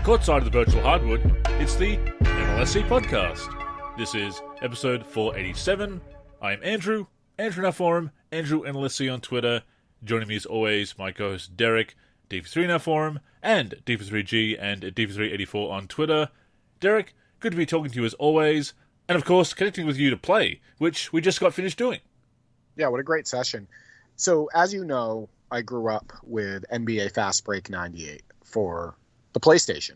Courtside of the virtual hardwood, it's the NLSC Podcast. This is episode 487. I'm Andrew in our forum, Andrew NLSC on Twitter. Joining me as always, my co-host Derek, D3 in our forum, and D3G and D384 on Twitter. Derek, good to be talking to you as always, and of course, connecting with you to play, which we just got finished doing. Yeah, what a great session. So, as you know, I grew up with NBA Fast Break 98 for the PlayStation.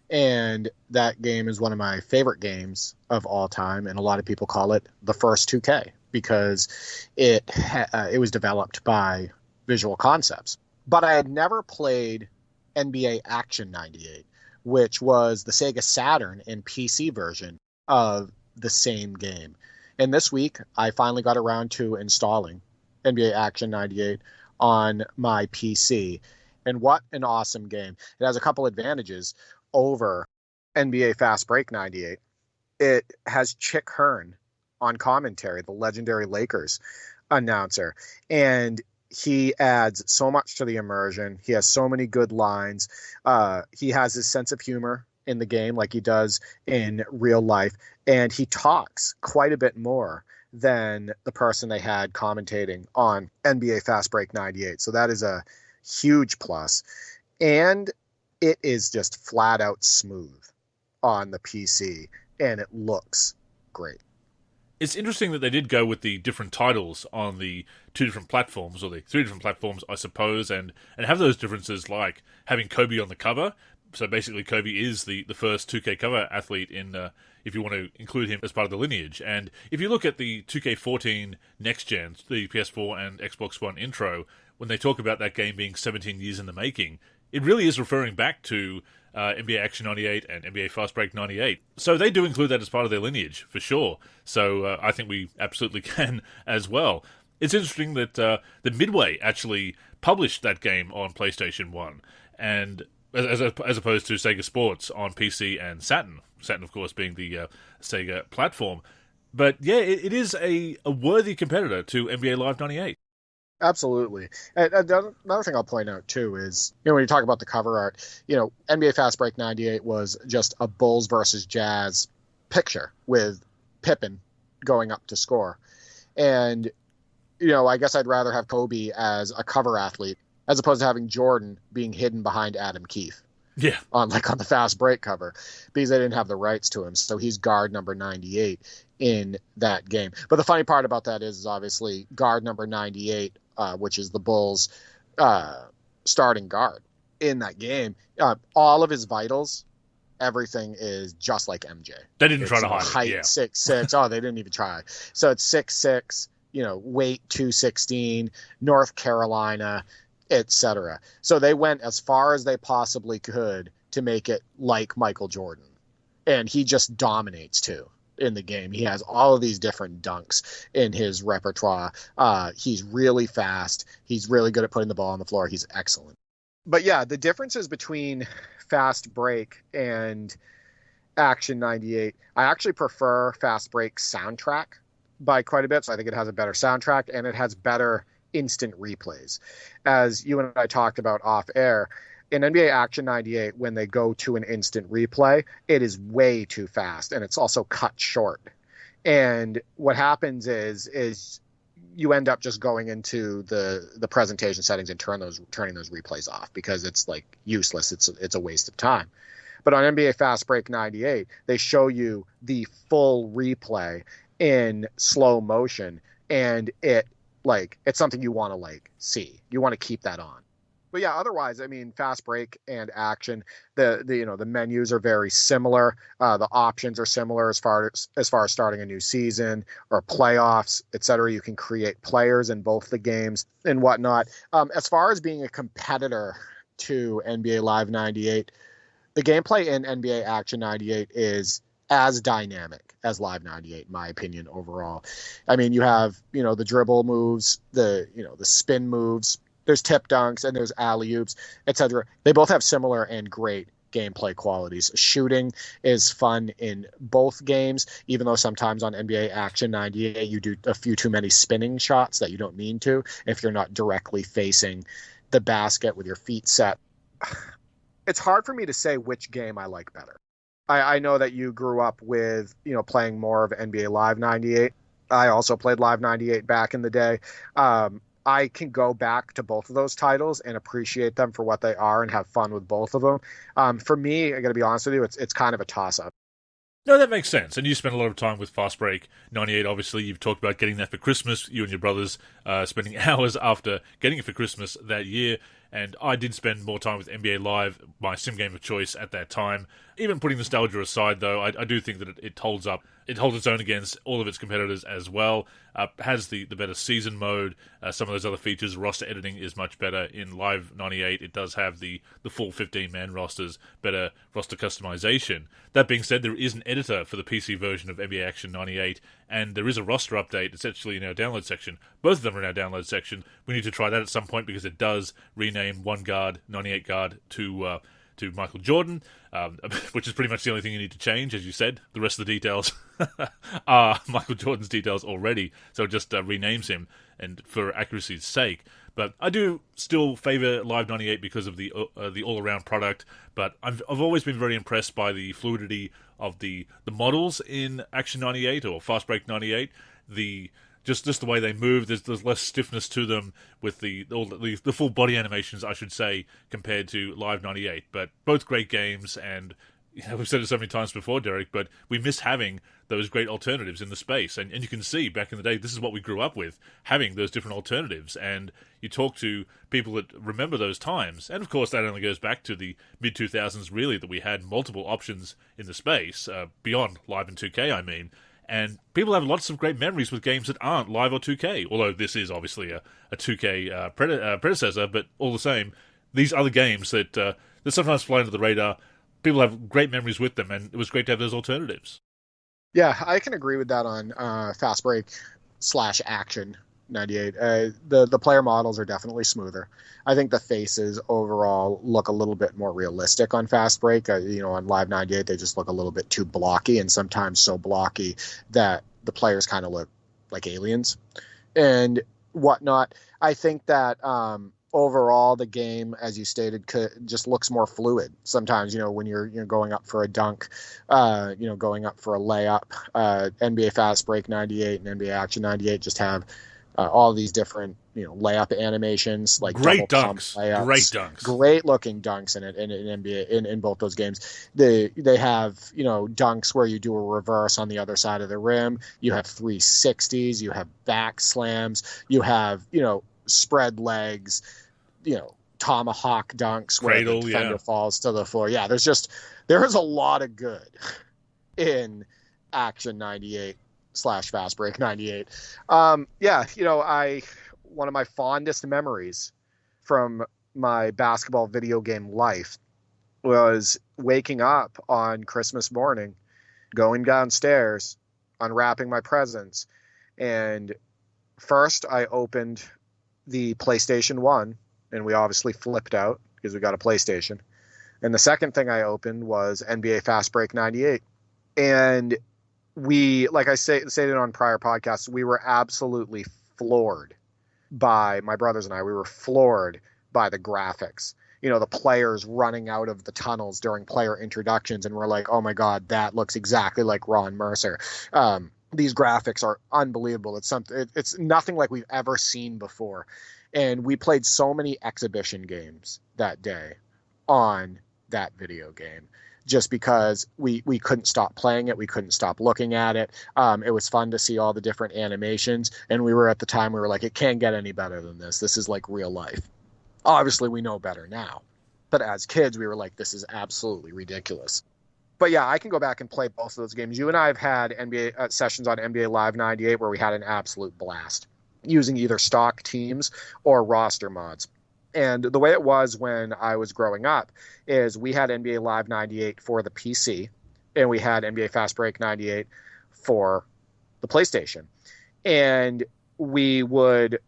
And that game is one of my favorite games of all time, and a lot of people call it the first 2K because it was developed by Visual Concepts. But I had never played NBA Action 98, which was the Sega Saturn and PC version of the same game. And this week, I finally got around to installing NBA Action 98 on my PC. And what an awesome game. It has a couple advantages over NBA Fast Break 98. It has Chick Hearn on commentary, the legendary Lakers announcer. And he adds so much to the immersion. He has so many good lines. He has his sense of humor in the game like he does in real life. And he talks quite a bit more than the person they had commentating on NBA Fast Break 98. So that is a huge plus. And it is just flat out smooth on the PC, and it looks great. It's interesting that they did go with the different titles on the two different platforms, or the three different platforms, I suppose, and have those differences like having Kobe on the cover. So basically Kobe is the first 2K cover athlete in, if you want to include him as part of the lineage. And if you look at the 2K14 Next Gen, the PS4 and Xbox One intro, when they talk about that game being 17 years in the making, it really is referring back to NBA Action 98 and NBA Fast Break 98. So they do include that as part of their lineage, for sure. So I think we absolutely can as well. It's interesting that Midway actually published that game on PlayStation 1, and as opposed to Sega Sports on PC and Saturn. Saturn, of course, being the Sega platform. But yeah, it is a worthy competitor to NBA Live 98. Absolutely. And another thing I'll point out, too, is, when you talk about the cover art, NBA Fast Break 98 was just a Bulls versus Jazz picture with Pippen going up to score. And, I guess I'd rather have Kobe as a cover athlete as opposed to having Jordan being hidden behind Adam Keefe. Yeah. On the Fast Break cover, because they didn't have the rights to him. So he's guard number 98 in that game. But the funny part about that is obviously guard number 98, which is the Bulls' starting guard in that game. All of his vitals, everything is just like MJ. They didn't try to hide height, it. Yeah. 6'6". Oh, they didn't even try. So it's 6'6", weight 216, North Carolina, etc. So they went as far as they possibly could to make it like Michael Jordan. And he just dominates, too, in the game. He has all of these different dunks in his repertoire. He's really fast. He's really good at putting the ball on the floor. He's excellent. But yeah, the differences between Fast Break and Action 98, I actually prefer Fast Break's soundtrack by quite a bit. So I think it has a better soundtrack, and it has better instant replays. As you and I talked about off air, in NBA Action 98, when they go to an instant replay, it is way too fast, and it's also cut short. And what happens is you end up just going into the presentation settings and turning those replays off because it's like useless. It's a waste of time. But on NBA Fast Break 98, they show you the full replay in slow motion, and it's something you want to see. You want to keep that on. But yeah, otherwise, Fast Break and Action, the menus are very similar. The options are similar as far as starting a new season or playoffs, etc. You can create players in both the games and whatnot. As far as being a competitor to NBA Live 98, the gameplay in NBA Action 98 is as dynamic as Live 98, in my opinion, overall. You have, the dribble moves, the spin moves, there's tip dunks, and there's alley-oops, etc. They both have similar and great gameplay qualities. Shooting is fun in both games, even though sometimes on NBA Action 98 you do a few too many spinning shots that you don't mean to if you're not directly facing the basket with your feet set. it's hard for me to say which game I like better. I know that you grew up with, playing more of NBA Live 98. I also played Live 98 back in the day. I can go back to both of those titles and appreciate them for what they are and have fun with both of them. For me, I got to be honest with you, it's kind of a toss-up. No, that makes sense. And you spent a lot of time with Fast Break 98. Obviously, you've talked about getting that for Christmas. You and your brothers spending hours after getting it for Christmas that year. And I did spend more time with NBA Live, my sim game of choice at that time. Even putting nostalgia aside, though, I do think that it holds up. It holds its own against all of its competitors as well. Has the better season mode. Some of those other features, roster editing is much better in Live 98. It does have the full 15-man rosters, better roster customization. That being said, there is an editor for the PC version of NBA Action 98, and there is a roster update. It's actually in our download section. Both of them are in our download section. We need to try that at some point because it does rename one guard, 98 guard, to Michael Jordan, which is pretty much the only thing you need to change, as you said. The rest of the details are Michael Jordan's details already, so it just renames him, and for accuracy's sake. But I do still favour Live 98 because of the all-around product, but I've always been very impressed by the fluidity of the models in Action 98 or Fast Break 98. Just the way they move, there's less stiffness to them with the full body animations, I should say, compared to Live 98. But both great games, and we've said it so many times before, Derek, but we miss having those great alternatives in the space. And you can see, back in the day, this is what we grew up with, having those different alternatives. And you talk to people that remember those times, and of course that only goes back to the mid-2000s, really, that we had multiple options in the space, beyond Live and 2K, I mean. And people have lots of great memories with games that aren't Live or 2K, although this is obviously a 2K predecessor, but all the same, these other games that sometimes fly under the radar, people have great memories with them, and it was great to have those alternatives. Yeah, I can agree with that on Fast Break / Action 98. The player models are definitely smoother. I think the faces overall look a little bit more realistic on Fast Break. On Live 98, they just look a little bit too blocky, and sometimes so blocky that the players kind of look like aliens and whatnot. I think that overall the game, as you stated, just looks more fluid. Sometimes, when you're going up for a dunk, going up for a layup, NBA Fast Break 98 and NBA Action 98 just have all these different, layup animations, like great dunks, great looking dunks in it in NBA in both those games. They have dunks where you do a reverse on the other side of the rim. You have 360s. You have back slams. You have spread legs. Tomahawk dunks where the defender falls to the floor. Yeah, there is a lot of good in Action 98 / Fast Break 98. One of my fondest memories from my basketball video game life was waking up on Christmas morning, going downstairs, unwrapping my presents, and first I opened the PlayStation 1, and we obviously flipped out because we got a PlayStation. And the second thing I opened was NBA Fast Break 98. And we, like I stated on prior podcasts, we were absolutely floored by, my brothers and I, we were floored by the graphics. The players running out of the tunnels during player introductions, and we're like, oh my God, that looks exactly like Ron Mercer. These graphics are unbelievable. It's nothing like we've ever seen before. And we played so many exhibition games that day on that video game, just because we couldn't stop playing it. We couldn't stop looking at it. It was fun to see all the different animations. And we were like, it can't get any better than this. This is like real life. Obviously, we know better now. But as kids, we were like, this is absolutely ridiculous. But yeah, I can go back and play both of those games. You and I have had NBA sessions on NBA Live 98 where we had an absolute blast using either stock teams or roster mods. And the way it was when I was growing up is we had NBA Live 98 for the PC, and we had NBA Fast Break 98 for the PlayStation. And we would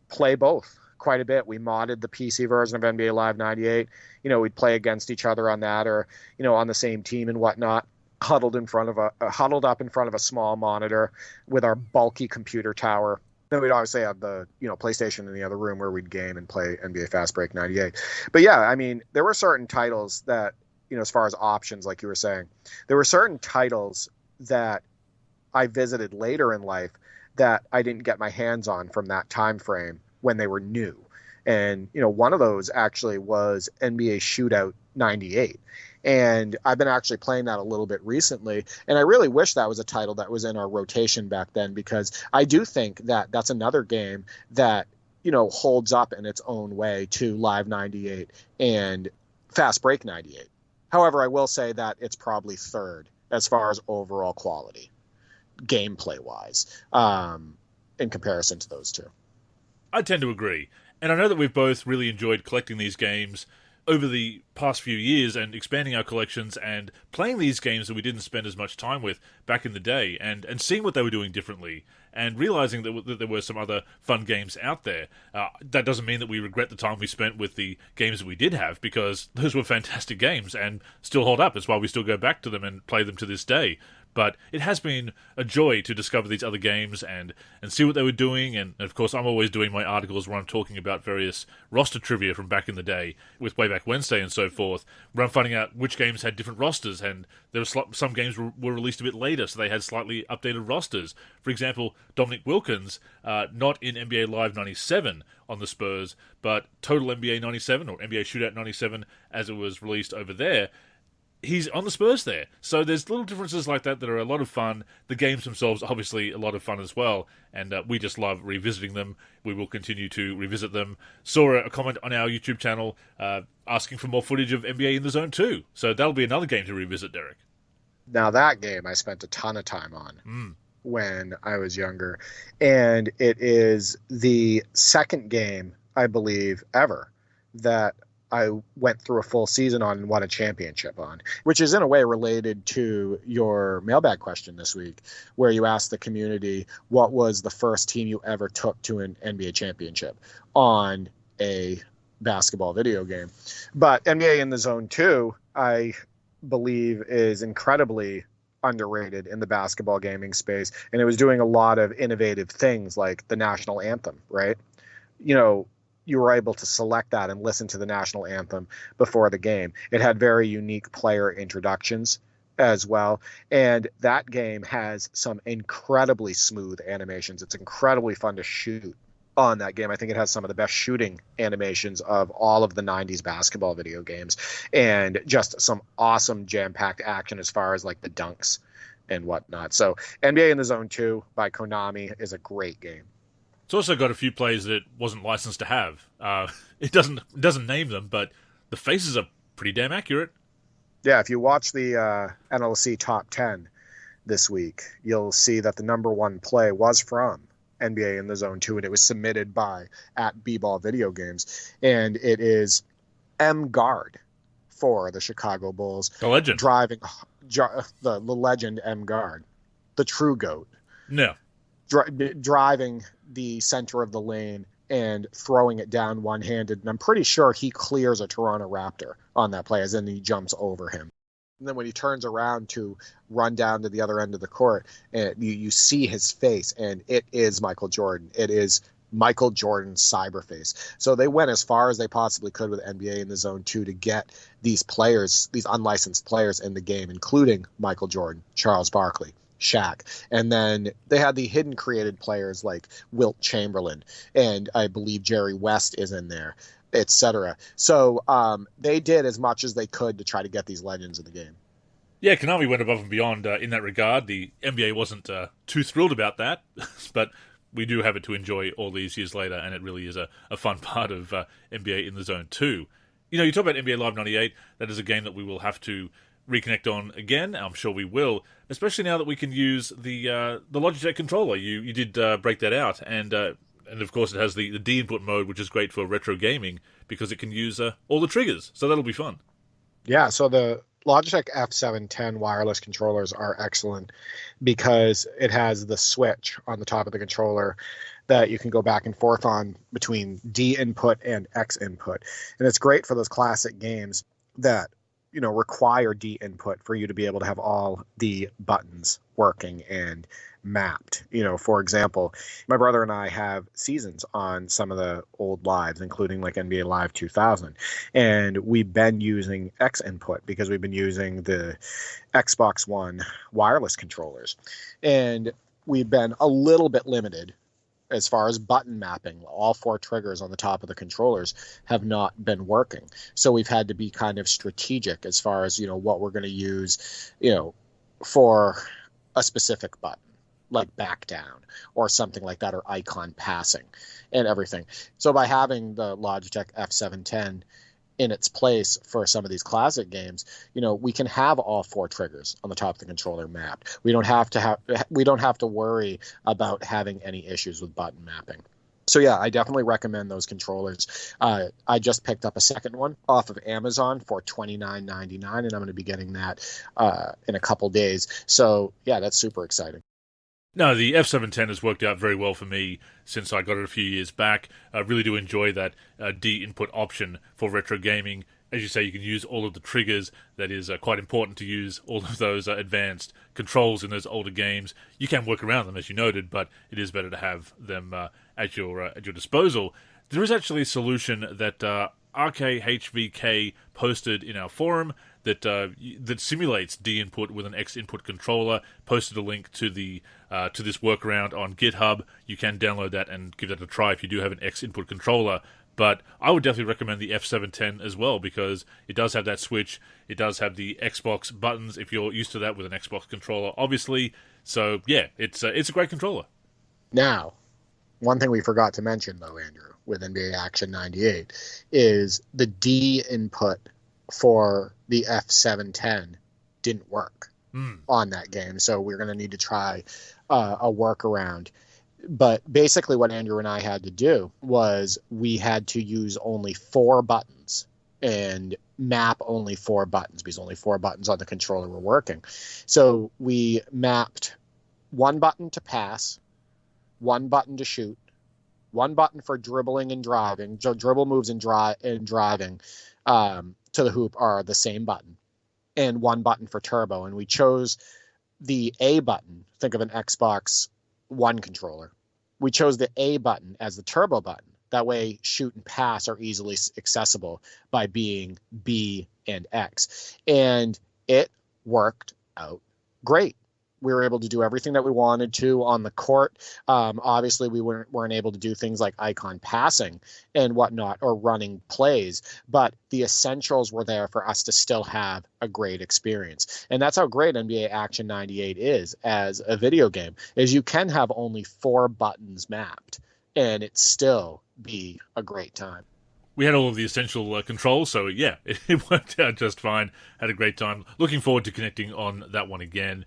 play both quite a bit. We modded the PC version of NBA Live 98. We'd play against each other on that, or, on the same team and whatnot, huddled up in front of a small monitor with our bulky computer tower. Then we'd obviously have the, PlayStation in the other room where we'd game and play NBA Fast Break 98. But yeah, I mean, there were certain titles that, as far as options, like you were saying, there were certain titles that I visited later in life that I didn't get my hands on from that time frame when they were new. And, one of those actually was NBA Shootout 98. And I've been actually playing that a little bit recently. And I really wish that was a title that was in our rotation back then, because I do think that that's another game that, holds up in its own way to Live 98 and Fast Break 98. However, I will say that it's probably third as far as overall quality, gameplay-wise, in comparison to those two. I tend to agree. And I know that we've both really enjoyed collecting these games over the past few years and expanding our collections and playing these games that we didn't spend as much time with back in the day, and seeing what they were doing differently and realizing that there were some other fun games out there. That doesn't mean that we regret the time we spent with the games that we did have, because those were fantastic games and still hold up. It's why we still go back to them and play them to this day. But it has been a joy to discover these other games and see what they were doing. And of course, I'm always doing my articles where I'm talking about various roster trivia from back in the day with Wayback Wednesday and so forth, where I'm finding out which games had different rosters. And there were some games were released a bit later, so they had slightly updated rosters. For example, Dominic Wilkins, not in NBA Live 97 on the Spurs, but Total NBA 97 or NBA Shootout 97 as it was released over there. He's on the Spurs there. So there's little differences like that are a lot of fun. The games themselves, obviously, a lot of fun as well. And we just love revisiting them. We will continue to revisit them. Saw a comment on our YouTube channel asking for more footage of NBA in the Zone 2. So that'll be another game to revisit, Derek. Now, that game I spent a ton of time on when I was younger. And it is the second game, I believe, ever that I went through a full season on and won a championship on, which is in a way related to your mailbag question this week, where you asked the community what was the first team you ever took to an NBA championship on a basketball video game. But NBA in the Zone 2, I believe, is incredibly underrated in the basketball gaming space. And it was doing a lot of innovative things like the national anthem, right? You were able to select that and listen to the national anthem before the game. It had very unique player introductions as well. And that game has some incredibly smooth animations. It's incredibly fun to shoot on that game. I think it has some of the best shooting animations of all of the 90s basketball video games, and just some awesome jam-packed action as far as like the dunks and whatnot. So NBA in the Zone 2 by Konami is a great game. It's also got a few players that it wasn't licensed to have. It doesn't name them, but the faces are pretty damn accurate. Yeah, if you watch the NLSC Top 10 this week, you'll see that the number one play was from NBA in the Zone 2, and it was submitted by @B-Ball Video Games. And it is M. Guard for the Chicago Bulls. The legend. Driving the legend M. Guard, the true GOAT. No. Driving the center of the lane and throwing it down one-handed. And I'm pretty sure he clears a Toronto Raptor on that play, as in he jumps over him. And then when he turns around to run down to the other end of the court, and you see his face, and it is Michael Jordan. It is Michael Jordan's cyberface. So they went as far as they possibly could with NBA in the Zone 2 to get these players, these unlicensed players in the game, including Michael Jordan, Charles Barkley, Shaq. And then they had the hidden created players like Wilt Chamberlain, and I believe Jerry West is in there, etc. So they did as much as they could to try to get these legends in the game. Yeah, Konami went above and beyond in that regard. The NBA wasn't too thrilled about that, but we do have it to enjoy all these years later, and it really is a fun part of NBA in the Zone 2. You talk about NBA Live 98, that is a game that we will have to reconnect on again. I'm sure we will, especially now that we can use the Logitech controller. You did break that out, and of course it has the D input mode, which is great for retro gaming because it can use all the triggers, so that'll be fun. Yeah, so the Logitech F710 wireless controllers are excellent because it has the switch on the top of the controller that you can go back and forth on between D input and X input. And it's great for those classic games that require D input for you to be able to have all the buttons working and mapped. For example, my brother and I have seasons on some of the old lives, including like NBA Live 2000. And we've been using X input because we've been using the Xbox One wireless controllers. And we've been a little bit limited as far as button mapping. All 4 triggers on the top of the controllers have not been working. So we've had to be kind of strategic as far as, what we're going to use, for a specific button, like back down or something like that, or icon passing and everything. So by having the Logitech F710 in its place for some of these classic games, we can have all 4 triggers on the top of the controller mapped. We don't have to worry about having any issues with button mapping. So yeah, I definitely recommend those controllers. I just picked up a second one off of Amazon for $29.99, and I'm going to be getting that in a couple days. So yeah, that's super exciting. No, the F710 has worked out very well for me since I got it a few years back. I really do enjoy that D input option for retro gaming. As you say, you can use all of the triggers. That is quite important to use all of those advanced controls in those older games. You can work around them, as you noted, but it is better to have them at your disposal. There is actually a solution that RKHVK posted in our forum that simulates D input with an X input controller. Posted a link to the to this workaround on GitHub. You can download that and give that a try if you do have an X input controller. But I would definitely recommend the F710 as well, because it does have that switch. It does have the Xbox buttons if you're used to that with an Xbox controller, obviously. So yeah, it's a great controller. Now, one thing we forgot to mention though, Andrew, with NBA Action 98 is the D input for the F710 didn't work on that game. So we're going to need to try a workaround. But basically what Andrew and I had to do was we had to use only 4 buttons and map only 4 buttons, because only 4 buttons on the controller were working. So we mapped 1 button to pass, 1 button to shoot, 1 button for dribbling and driving. So dribble moves and driving to the hoop are the same button, and 1 button for turbo. And we chose the A button. Think of an Xbox One controller. We chose the A button as the turbo button. That way shoot and pass are easily accessible by being B and X. And it worked out great. We were able to do everything that we wanted to on the court. Obviously, we weren't able to do things like icon passing and whatnot, or running plays, but the essentials were there for us to still have a great experience. And that's how great NBA Action 98 is as a video game, is you can have only 4 buttons mapped and it still be a great time. We had all of the essential controls, so yeah, it worked out just fine. Had a great time. Looking forward to connecting on that one again.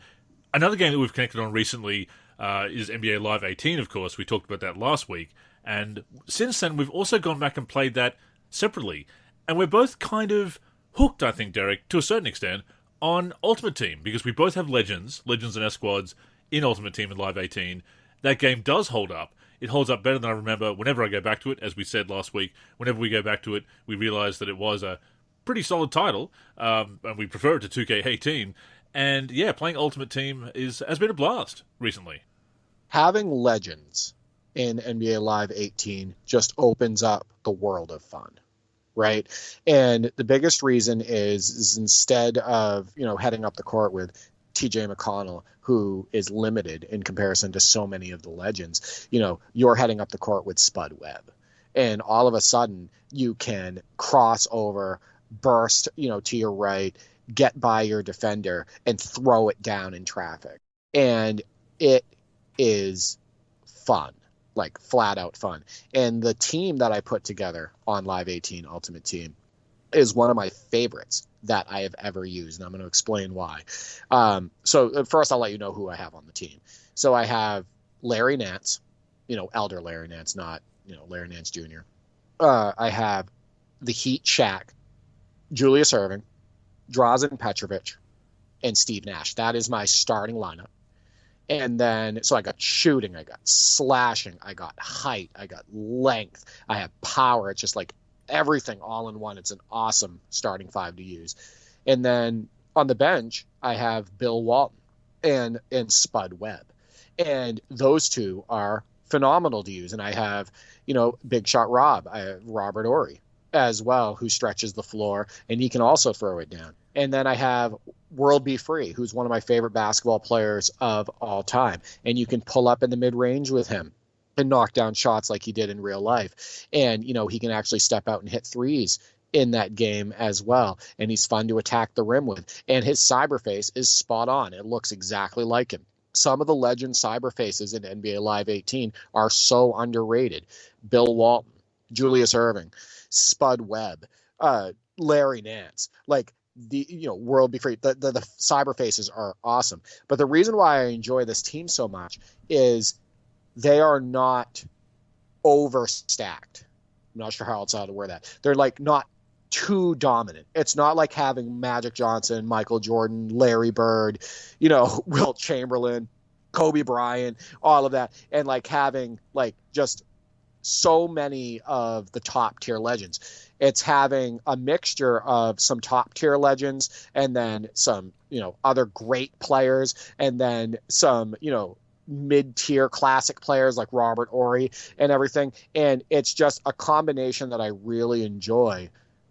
Another game that we've connected on recently is NBA Live 18, of course. We talked about that last week. And since then, we've also gone back and played that separately. And we're both kind of hooked, I think, Derek, to a certain extent, on Ultimate Team, because we both have Legends and our squads in Ultimate Team and Live 18. That game does hold up. It holds up better than I remember whenever I go back to it. As we said last week, whenever we go back to it, we realize that it was a pretty solid title, and we prefer it to 2K18. And yeah, playing Ultimate Team has been a blast recently. Having Legends in NBA Live 18 just opens up the world of fun, right? And the biggest reason is instead of, heading up the court with TJ McConnell, who is limited in comparison to so many of the Legends, you're heading up the court with Spud Webb. And all of a sudden you can cross over, burst, to your right, get by your defender and throw it down in traffic. And it is fun, like flat out fun. And the team that I put together on Live 18 Ultimate Team is one of my favorites that I have ever used. And I'm going to explain why. So first I'll let you know who I have on the team. So I have Larry Nance, elder Larry Nance, not, Larry Nance Jr. I have the Heat Shaq, Julius Erving, Drazen Petrovic, and Steve Nash. That is my starting lineup. And then, so I got shooting, I got slashing, I got height, I got length, I have power. It's just like everything all in one. It's an awesome starting 5 to use. And then on the bench, I have Bill Walton and Spud Webb. And those two are phenomenal to use. And I have, Big Shot Rob, I have Robert Ory as well, who stretches the floor, and he can also throw it down. And then I have World Be Free, who's one of my favorite basketball players of all time. And you can pull up in the mid-range with him and knock down shots like he did in real life. And, he can actually step out and hit threes in that game as well. And he's fun to attack the rim with. And his cyberface is spot on. It looks exactly like him. Some of the legend cyberfaces in NBA Live 18 are so underrated. Bill Walton, Julius Erving, Spud Webb, Larry Nance, like World Be Free. The cyber faces are awesome. But the reason why I enjoy this team so much is they are not overstacked. I'm not sure how else to word that. They're like not too dominant. It's not like having Magic Johnson, Michael Jordan, Larry Bird, Wilt Chamberlain, Kobe Bryant, all of that, and like having like just so many of the top tier legends. It's having a mixture of some top tier legends and then some, other great players, and then some, mid-tier classic players like Robert Ory and everything. And it's just a combination that I really enjoy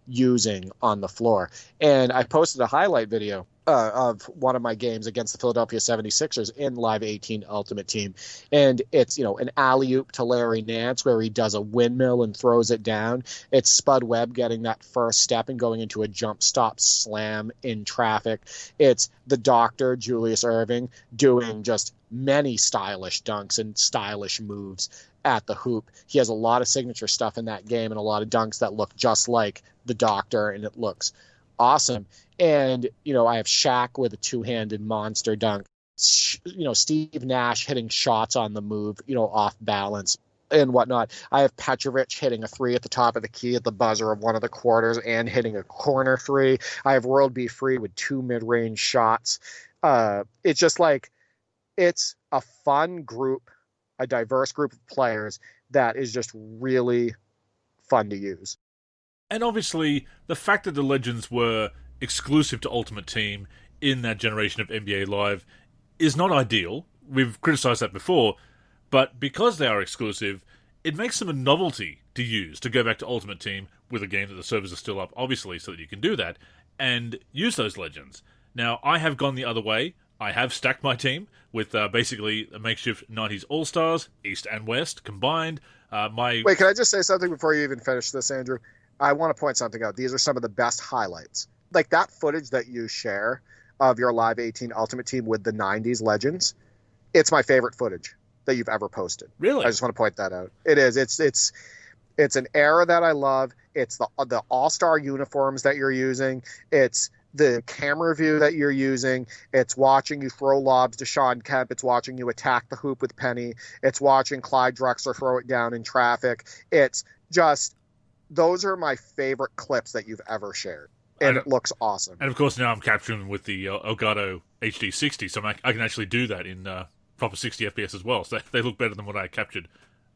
using on the floor. And I posted a highlight video of one of my games against the Philadelphia 76ers in Live 18 Ultimate Team. And it's, an alley-oop to Larry Nance where he does a windmill and throws it down. It's Spud Webb getting that first step and going into a jump stop slam in traffic. It's the Doctor, Julius Erving, doing just many stylish dunks and stylish moves at the hoop. He has a lot of signature stuff in that game and a lot of dunks that look just like the Doctor, and it looks awesome. And, I have Shaq with a two-handed monster dunk. Steve Nash hitting shots on the move, off balance and whatnot. I have Petrovic hitting a three at the top of the key at the buzzer of one of the quarters and hitting a corner three. I have World Be Free with two mid-range shots. It's just like, it's a fun group, a diverse group of players that is just really fun to use. And obviously, the fact that the Legends were exclusive to Ultimate Team in that generation of NBA Live is not ideal. We've criticised that before, but because they are exclusive, it makes them a novelty to use, to go back to Ultimate Team with a game that the servers are still up, obviously, so that you can do that, and use those Legends. Now, I have gone the other way. I have stacked my team with basically a makeshift 90s All-Stars, East and West, combined. Wait, can I just say something before you even finish this, Andrew? I want to point something out. These are some of the best highlights. Like that footage that you share of your Live 18 Ultimate Team with the 90s Legends, it's my favorite footage that you've ever posted. Really? I just want to point that out. It is. It's an era that I love. It's the All-Star uniforms that you're using. It's the camera view that you're using. It's watching you throw lobs to Sean Kemp. It's watching you attack the hoop with Penny. It's watching Clyde Drexler throw it down in traffic. It's just, those are my favorite clips that you've ever shared. And it looks awesome. And of course now I'm capturing them with the Elgato HD 60, so I can actually do that in proper 60 FPS as well. So they look better than what I captured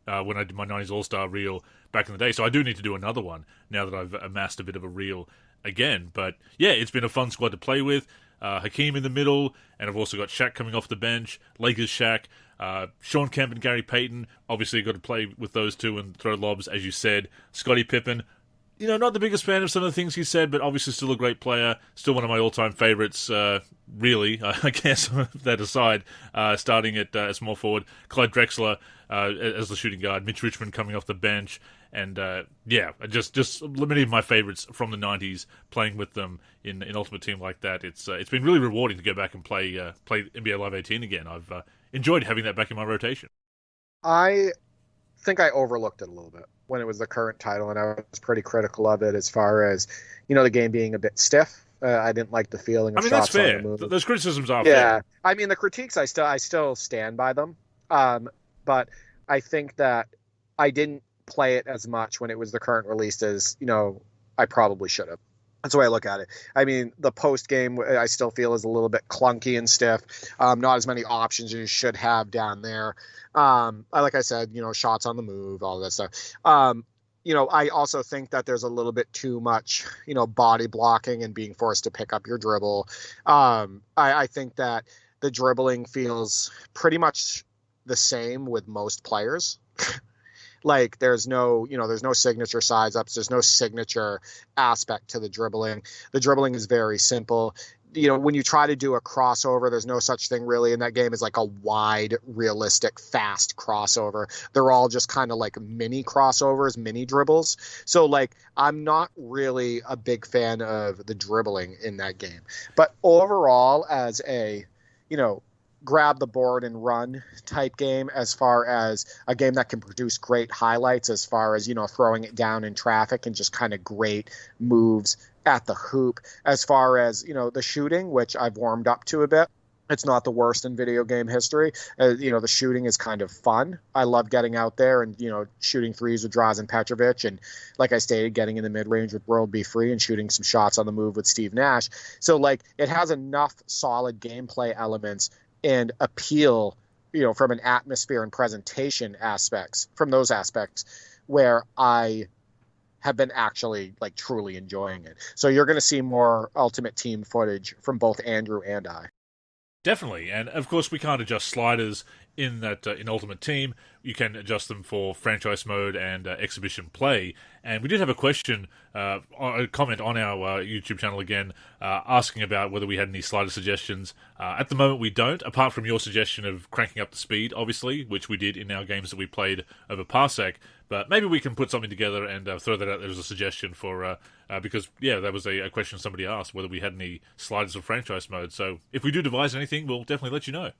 when I did my 90s All-Star reel back in the day. So I do need to do another one now that I've amassed a bit of a reel again. But yeah, it's been a fun squad to play with. Hakeem in the middle, and I've also got Shaq coming off the bench, Lakers Shaq, Sean Kemp and Gary Payton. Obviously got to play with those two and throw lobs, as you said. Scottie Pippen. Not the biggest fan of some of the things he said, but obviously still a great player. Still one of my all-time favorites, really, I guess, that aside. Starting at small forward, Clyde Drexler as the shooting guard, Mitch Richmond coming off the bench, and just many of my favorites from the 90s, playing with them in Ultimate Team like that. It's been really rewarding to go back and play NBA Live 18 again. I've enjoyed having that back in my rotation. I think I overlooked it a little bit when it was the current title, and I was pretty critical of it as far as, the game being a bit stiff. I didn't like the feeling of shots that's fair. on the move. Those criticisms are fair. Yeah, I mean, the critiques, I still stand by them. But I think that I didn't play it as much when it was the current release as, I probably should have. That's the way I look at it. I mean, the post game I still feel is a little bit clunky and stiff. Not as many options as you should have down there. Like I said, shots on the move, all that stuff. I also think that there's a little bit too much, body blocking and being forced to pick up your dribble. I think that the dribbling feels pretty much the same with most players. Like there's no signature size ups. There's no signature aspect to the dribbling. The dribbling is very simple. When you try to do a crossover, there's no such thing really in that game as like a wide, realistic, fast crossover. They're all just kind of like mini crossovers, mini dribbles. So like, I'm not really a big fan of the dribbling in that game. But overall, as a, grab the board and run type game, as far as a game that can produce great highlights, as far as, throwing it down in traffic and just kind of great moves at the hoop, as far as, the shooting, which I've warmed up to a bit. It's not the worst in video game history. The shooting is kind of fun. I love getting out there and, shooting threes with Drazen Petrovic. And like I stated, getting in the mid-range with World Be Free and shooting some shots on the move with Steve Nash. So like it has enough solid gameplay elements and appeal, from an atmosphere and presentation from those aspects where I have been actually like truly enjoying it. So you're going to see more Ultimate Team footage from both Andrew and I. Definitely, and of course we can't adjust sliders in that in Ultimate Team. You can adjust them for franchise mode and exhibition play. And we did have a question, a comment on our YouTube channel again, asking about whether we had any slider suggestions. At the moment we don't, apart from your suggestion of cranking up the speed, obviously, which we did in our games that we played over Parsec. But maybe we can put something together and throw that out there as a suggestion for, because, that was a question somebody asked, whether we had any sliders for franchise mode. So if we do devise anything, we'll definitely let you know.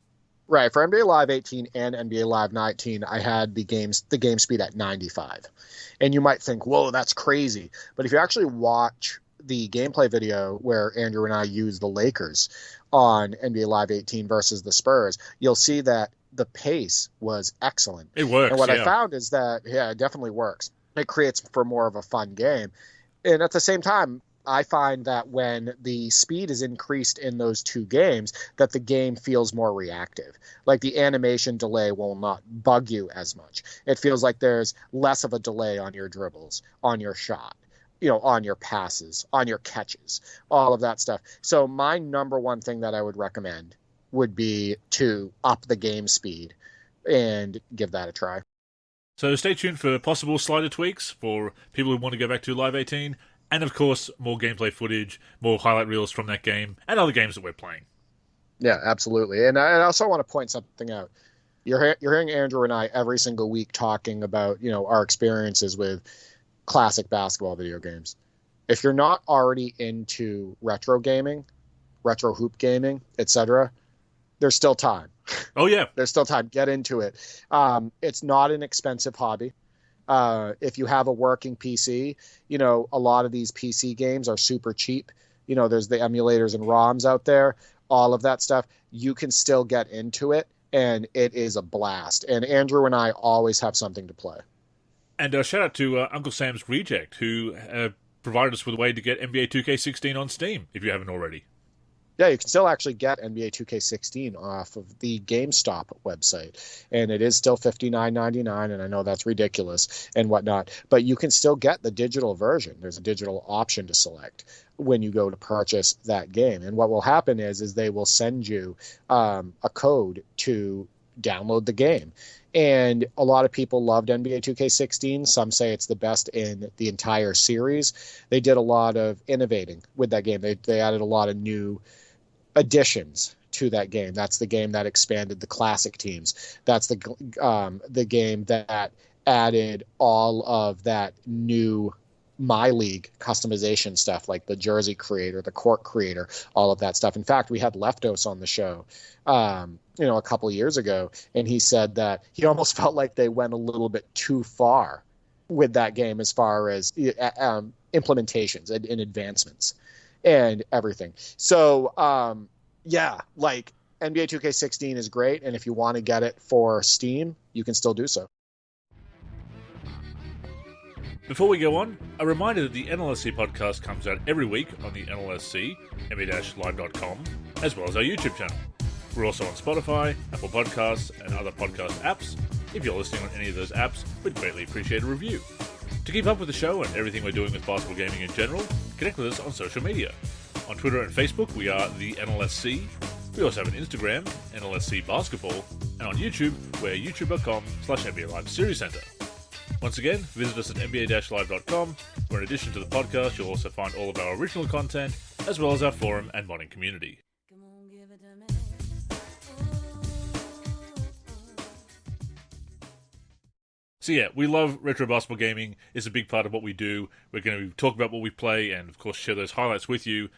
Right. For NBA Live 18 and NBA Live 19, I had the game speed at 95. And you might think, whoa, that's crazy. But if you actually watch the gameplay video where Andrew and I use the Lakers on NBA Live 18 versus the Spurs, you'll see that the pace was excellent. It works. And what I found is that, it definitely works. It creates for more of a fun game. And at the same time, I find that when the speed is increased in those two games, that the game feels more reactive. Like the animation delay will not bug you as much. It feels like there's less of a delay on your dribbles, on your shot, on your passes, on your catches, all of that stuff. So my number one thing that I would recommend would be to up the game speed and give that a try. So stay tuned for possible slider tweaks for people who want to go back to Live 18. And, of course, more gameplay footage, more highlight reels from that game, and other games that we're playing. Yeah, absolutely. And I also want to point something out. You're hearing Andrew and I every single week talking about, our experiences with classic basketball video games. If you're not already into retro gaming, retro hoop gaming, etc., there's still time. Oh, yeah. There's still time. Get into it. It's not an expensive hobby. If you have a working PC, a lot of these PC games are super cheap. There's the emulators and ROMs out there, all of that stuff. You can still get into it, and it is a blast. And Andrew and I always have something to play. And shout out to Uncle Sam's Reject, who provided us with a way to get NBA 2K16 on Steam, if you haven't already. Yeah, you can still actually get NBA 2K16 off of the GameStop website, and it is still $59.99, and I know that's ridiculous and whatnot, but you can still get the digital version. There's a digital option to select when you go to purchase that game, and what will happen is they will send you a code to download the game. And a lot of people loved NBA 2K16. Some say it's the best in the entire series. They did a lot of innovating with that game. They added a lot of new additions to that game. That's the game that expanded the classic teams. That's the game that added all of that new My League customization stuff, like the jersey creator, the court creator, all of that stuff. In fact, we had Leftos on the show, a couple of years ago, and he said that he almost felt like they went a little bit too far with that game as far as implementations and advancements and everything. So, like NBA 2K16 is great, and if you want to get it for Steam, you can still do so. Before we go on, a reminder that the NLSC podcast comes out every week on the NLSC, me-live.com, as well as our YouTube channel. We're also on Spotify, Apple Podcasts, and other podcast apps. If you're listening on any of those apps, we'd greatly appreciate a review. To keep up with the show and everything we're doing with basketball gaming in general, connect with us on social media. On Twitter and Facebook, we are the NLSC. We also have an Instagram, NLSC Basketball, and on YouTube, we're youtube.com/NBA Live Series Center. Once again, visit us at nba-live.com, where in addition to the podcast, you'll also find all of our original content, as well as our forum and modding community. So yeah, we love retro basketball gaming. It's a big part of what we do. We're going to talk about what we play and, of course, share those highlights with you.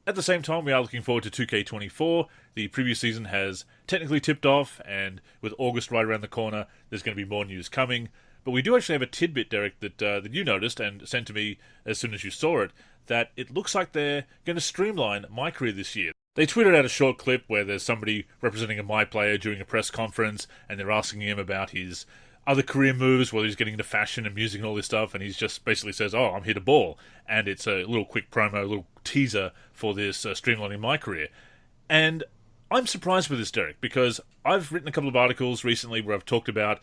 At the same time, we are looking forward to 2K24. The previous season has technically tipped off, and with August right around the corner, there's going to be more news coming. But we do actually have a tidbit, Derek, that you noticed and sent to me as soon as you saw it, that it looks like they're going to streamline MyCAREER this year. They tweeted out a short clip where there's somebody representing a MyPlayer during a press conference, and they're asking him about his other career moves, whether he's getting into fashion and music and all this stuff, and he just basically says, oh, I'm here to ball. And it's a little quick promo, a little teaser for this streamlining MyCAREER. And I'm surprised with this, Derek, because I've written a couple of articles recently where I've talked about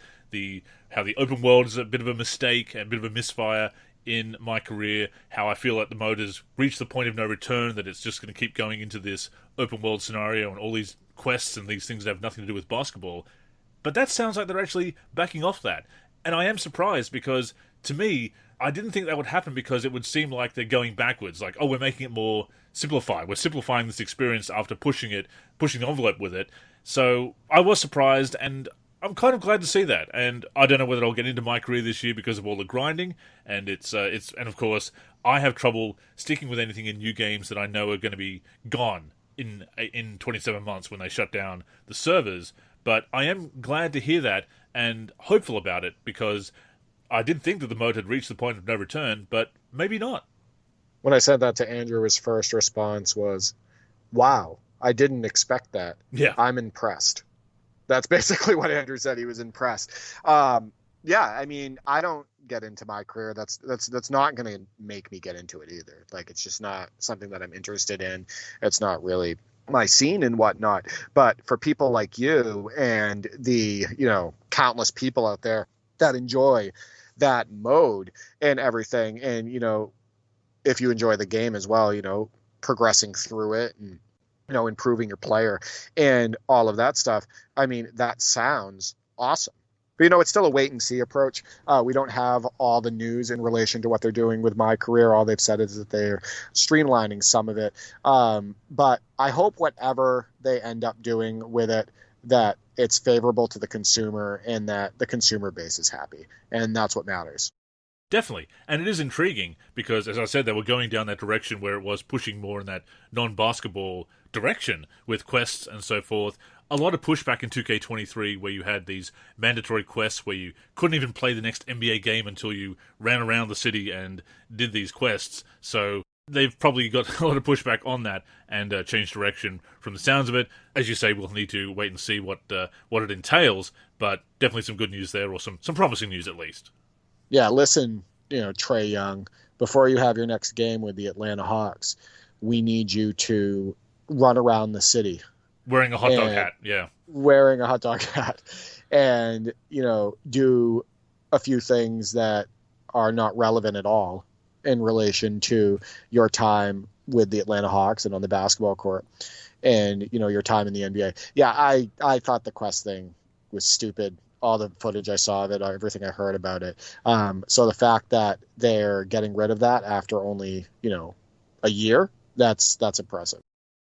how the open world is a bit of a mistake and a bit of a misfire in MyCAREER, how I feel like the mode has reached the point of no return, that it's just going to keep going into this open world scenario and all these quests and these things that have nothing to do with basketball. But that sounds like they're actually backing off that. And I am surprised because, to me, I didn't think that would happen because it would seem like they're going backwards. Like, oh, we're making it more simplified. We're simplifying this experience after pushing the envelope with it. So I was surprised, and I'm kind of glad to see that. And I don't know whether I'll get into MyCAREER this year because of all the grinding. And and of course, I have trouble sticking with anything in new games that I know are going to be gone in 27 months when they shut down the servers. But I am glad to hear that and hopeful about it because I did think that the mode had reached the point of no return, but maybe not. When I said that to Andrew, his first response was, wow, I didn't expect that. Yeah. I'm impressed. That's basically what Andrew said. He was impressed. Yeah, I mean, I don't get into MyCAREER. That's not going to make me get into it either. Like, it's just not something that I'm interested in. It's not really my scene and whatnot. But for people like you and the, countless people out there that enjoy that mode and everything, and, if you enjoy the game as well, progressing through it and, improving your player and all of that stuff, I mean, that sounds awesome. But, it's still a wait and see approach. We don't have all the news in relation to what they're doing with MyCAREER. All they've said is that they're streamlining some of it. But I hope whatever they end up doing with it, that it's favorable to the consumer and that the consumer base is happy. And that's what matters. Definitely. And it is intriguing because, as I said, they were going down that direction where it was pushing more in that non-basketball direction with quests and so forth. A lot of pushback in 2K23 where you had these mandatory quests where you couldn't even play the next NBA game until you ran around the city and did these quests. So they've probably got a lot of pushback on that and changed direction from the sounds of it. As you say, we'll need to wait and see what it entails, but definitely some good news there, or some promising news at least. Yeah, listen, Trae Young, before you have your next game with the Atlanta Hawks, we need you to run around the city. Wearing a hot dog hat, yeah. Wearing a hot dog hat and, do a few things that are not relevant at all in relation to your time with the Atlanta Hawks and on the basketball court and, your time in the NBA. Yeah, I thought the Quest thing was stupid. All the footage I saw of it, everything I heard about it. So the fact that they're getting rid of that after only, a year, that's impressive.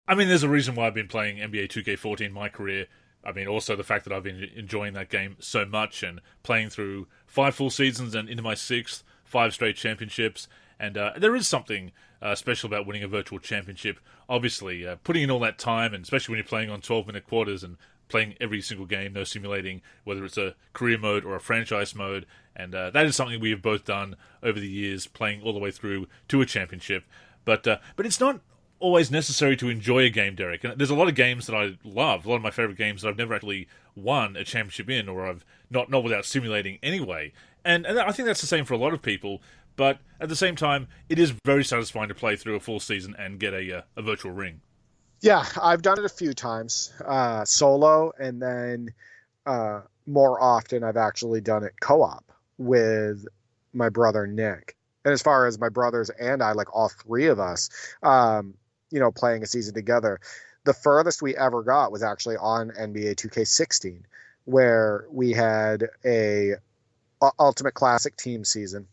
I mean, there's a reason why I've been playing NBA 2K14 MyCAREER. I mean, also the fact that I've been enjoying that game so much and playing through 5 full seasons and into my 6th, 5 straight championships. And there is something special about winning a virtual championship. Obviously, putting in all that time, and especially when you're playing on 12-minute quarters and playing every single game, no simulating, whether it's a career mode or a franchise mode. And that is something we have both done over the years, playing all the way through to a championship. But it's not always necessary to enjoy a game, Derek. And there's a lot of games that I love, a lot of my favorite games that I've never actually won a championship in, or I've not without simulating anyway. And I think that's the same for a lot of people. But at the same time, it is very satisfying to play through a full season and get a virtual ring. Yeah, I've done it a few times, solo, and then more often I've actually done it co-op with my brother Nick. And as far as my brothers and I, like all three of us, playing a season together, The furthest we ever got was actually on NBA 2K16, where we had a Ultimate Classic team season,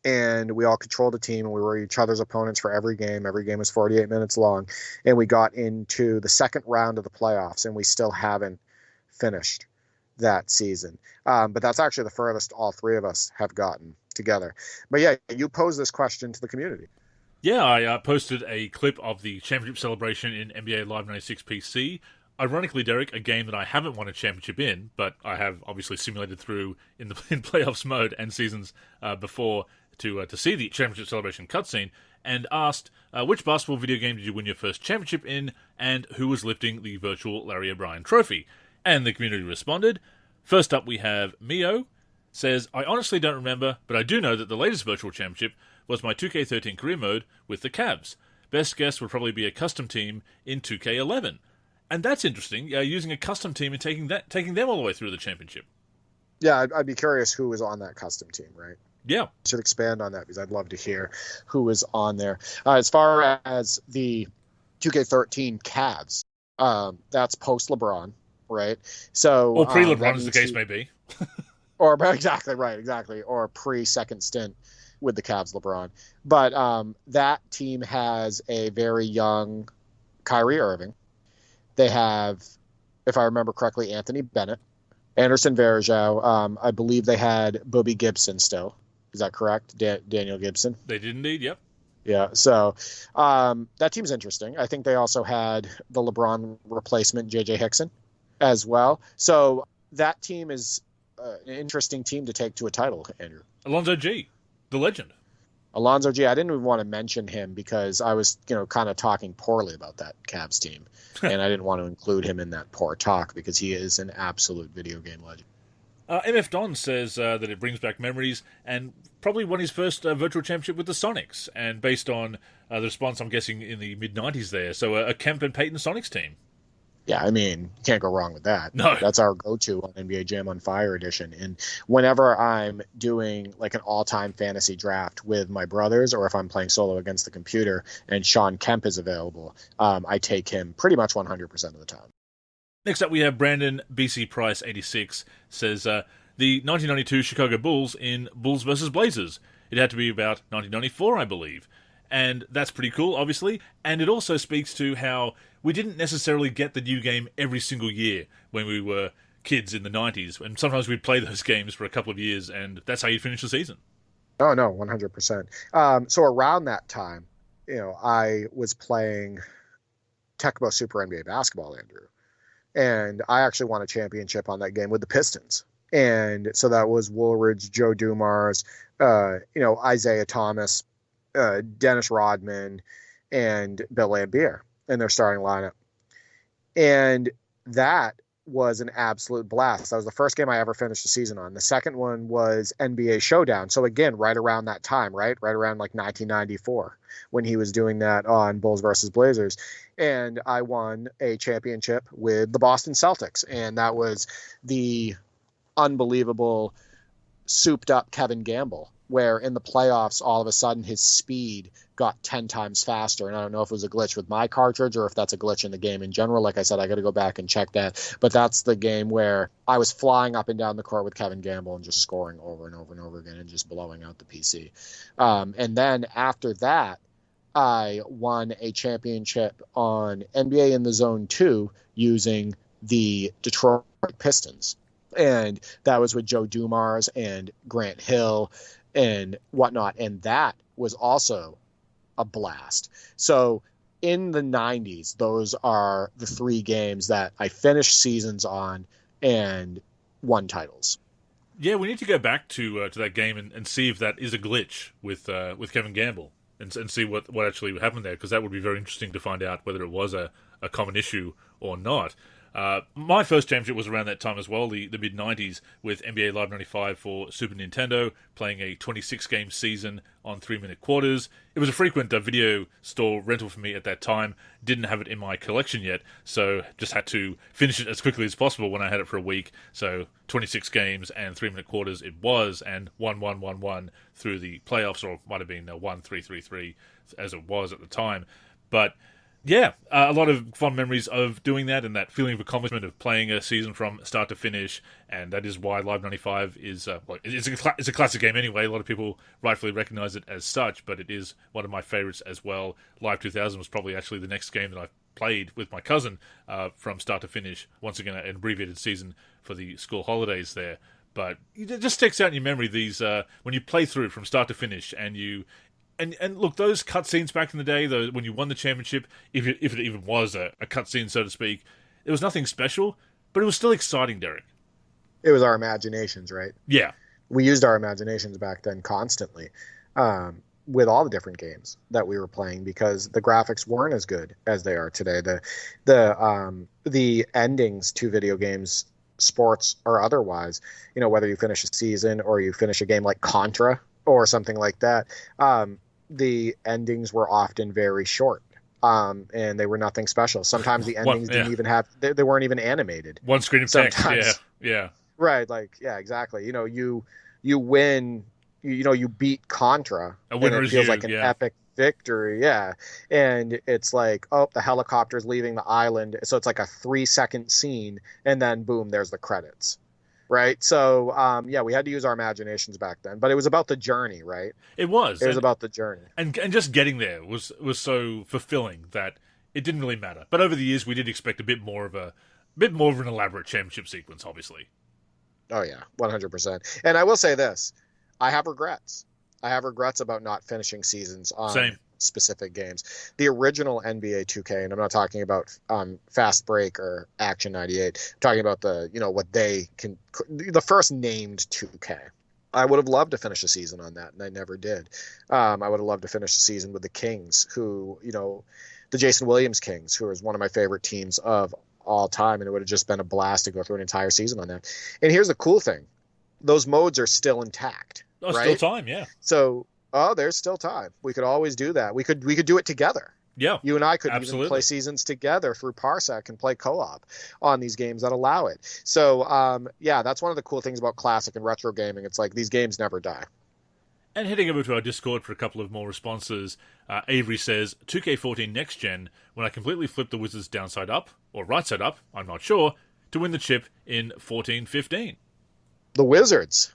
and we all controlled a team, and we were each other's opponents for every game. Every game was 48 minutes long, and we got into the second round of the playoffs, and we still haven't finished that season. But that's actually the furthest all three of us have gotten together. But yeah, you posed this question to the community. Yeah, I posted a clip of the championship celebration in NBA Live 96 PC. Ironically, Derek, a game that I haven't won a championship in, but I have obviously simulated through in playoffs mode and seasons before to see the championship celebration cutscene, and asked, which basketball video game did you win your first championship in, and who was lifting the virtual Larry O'Brien trophy? And the community responded. First up we have Mio, says, I honestly don't remember, but I do know that the latest virtual championship was my 2K13 career mode with the Cavs. Best guess would probably be a custom team in 2K11. And that's interesting, using a custom team and taking them all the way through the championship. Yeah, I'd be curious who was on that custom team, right? Yeah. Should expand on that because I'd love to hear who was on there. As far as the 2K13 Cavs, that's post LeBron, right? So or pre-LeBron, as the case may be. Or exactly right, exactly. Or pre-second stint with the Cavs LeBron. But that team has a very young Kyrie Irving. They have, if I remember correctly, Anthony Bennett, Anderson Varejao. I believe they had Bobby Gibson still. Is that correct? Daniel Gibson? They did indeed, yep. Yeah, so that team's interesting. I think they also had the LeBron replacement, J.J. Hickson, as well. So that team is an interesting team to take to a title, Andrew. Alonzo G, the legend. Alonzo G, I didn't even want to mention him because I was, kind of talking poorly about that Cavs team. And I didn't want to include him in that poor talk because he is an absolute video game legend. MF Don says that it brings back memories and probably won his first virtual championship with the Sonics. And based on the response, I'm guessing, in the mid-90s there. So a Kemp and Peyton Sonics team. Yeah, I mean, you can't go wrong with that. No. That's our go-to on NBA Jam on Fire edition. And whenever I'm doing like an all-time fantasy draft with my brothers, or if I'm playing solo against the computer and Sean Kemp is available, I take him pretty much 100% of the time. Next up we have Brandon BC Price 86 says the 1992 Chicago Bulls in Bulls vs. Blazers. It had to be about 1994, I believe. And that's pretty cool, obviously. And it also speaks to how we didn't necessarily get the new game every single year when we were kids in the 90s. And sometimes we'd play those games for a couple of years, and that's how you'd finish the season. Oh, no, 100%. So around that time, I was playing Tecmo Super NBA Basketball, Andrew. And I actually won a championship on that game with the Pistons. And so that was Woolridge, Joe Dumars, Isaiah Thomas, Dennis Rodman, and Bill Laimbeer in their starting lineup. And that was an absolute blast. That was the first game I ever finished the season on. The second one was NBA Showdown. So again, right around that time, right around like 1994 when he was doing that on Bulls versus Blazers. And I won a championship with the Boston Celtics. And that was the unbelievable souped up Kevin Gamble, where in the playoffs, all of a sudden his speed got 10 times faster. And I don't know if it was a glitch with my cartridge or if that's a glitch in the game in general. Like I said, I got to go back and check that. But that's the game where I was flying up and down the court with Kevin Gamble and just scoring over and over and over again and just blowing out the PC. And then after that, I won a championship on NBA in the Zone 2 using the Detroit Pistons. And that was with Joe Dumars and Grant Hill and whatnot. And that was also a blast. So in the 90s, those are the three games that I finished seasons on and won titles. Yeah, we need to go back to that game and see if that is a glitch with Kevin Gamble and see what actually happened there, because that would be very interesting to find out whether it was a common issue or not. My first championship was around that time as well, the mid-90s, with NBA Live 95 for Super Nintendo, playing a 26-game season on 3-minute quarters. It was a frequent video store rental for me at that time. Didn't have it in my collection yet, so just had to finish it as quickly as possible when I had it for a week. So 26 games and 3-minute quarters it was, and 1-1-1-1 through the playoffs, or it might have been 1-3-3-3 as it was at the time. But Yeah, a lot of fond memories of doing that and that feeling of accomplishment of playing a season from start to finish, and that is why Live 95 is it's a classic game anyway. A lot of people rightfully recognise it as such, but it is one of my favourites as well. Live 2000 was probably actually the next game that I played with my cousin from start to finish, once again an abbreviated season for the school holidays there. But it just sticks out in your memory, these when you play through it from start to finish, and you... And look, those cutscenes back in the day, when you won the championship, if it even was a cutscene, so to speak, it was nothing special, but it was still exciting, Derek. It was our imaginations, right? Yeah. We used our imaginations back then constantly with all the different games that we were playing, because the graphics weren't as good as they are today. The endings to video games, sports or otherwise, whether you finish a season or you finish a game like Contra or something like that, the endings were often very short, and they were nothing special. Sometimes the endings didn't even have, they weren't even animated. One screen of text, yeah. Right, exactly. You win, you beat Contra, a winner, and it feels like an epic victory, and it's like, oh, the helicopter's leaving the island, so it's like a 3-second scene, and then boom, there's the credits. Right. So, we had to use our imaginations back then, but it was about the journey, right? It was about the journey. And just getting there was so fulfilling that it didn't really matter. But over the years, we did expect a bit more of an elaborate championship sequence, obviously. Oh, yeah, 100%. And I will say this. I have regrets. About not finishing seasons on specific games. The original NBA 2K, and I'm not talking about Fast Break or Action 98. I'm talking about the first named 2K. I would have loved to finish a season on that, and I never did. I would have loved to finish a season with the Kings, who, the Jason Williams Kings, who is one of my favorite teams of all time, and it would have just been a blast to go through an entire season on that. And here's the cool thing. Those modes are still intact. Oh, right? Still time, yeah. So, there's still time. We could always do that. We could do it together. Yeah, you and I could absolutely even play seasons together through Parsec and play co-op on these games that allow it. So, that's one of the cool things about classic and retro gaming. It's like these games never die. And heading over to our Discord for a couple of more responses, Avery says, 2K14 Next Gen, when I completely flipped the Wizards downside up, or right side up, I'm not sure, to win the chip in 14-15. The Wizards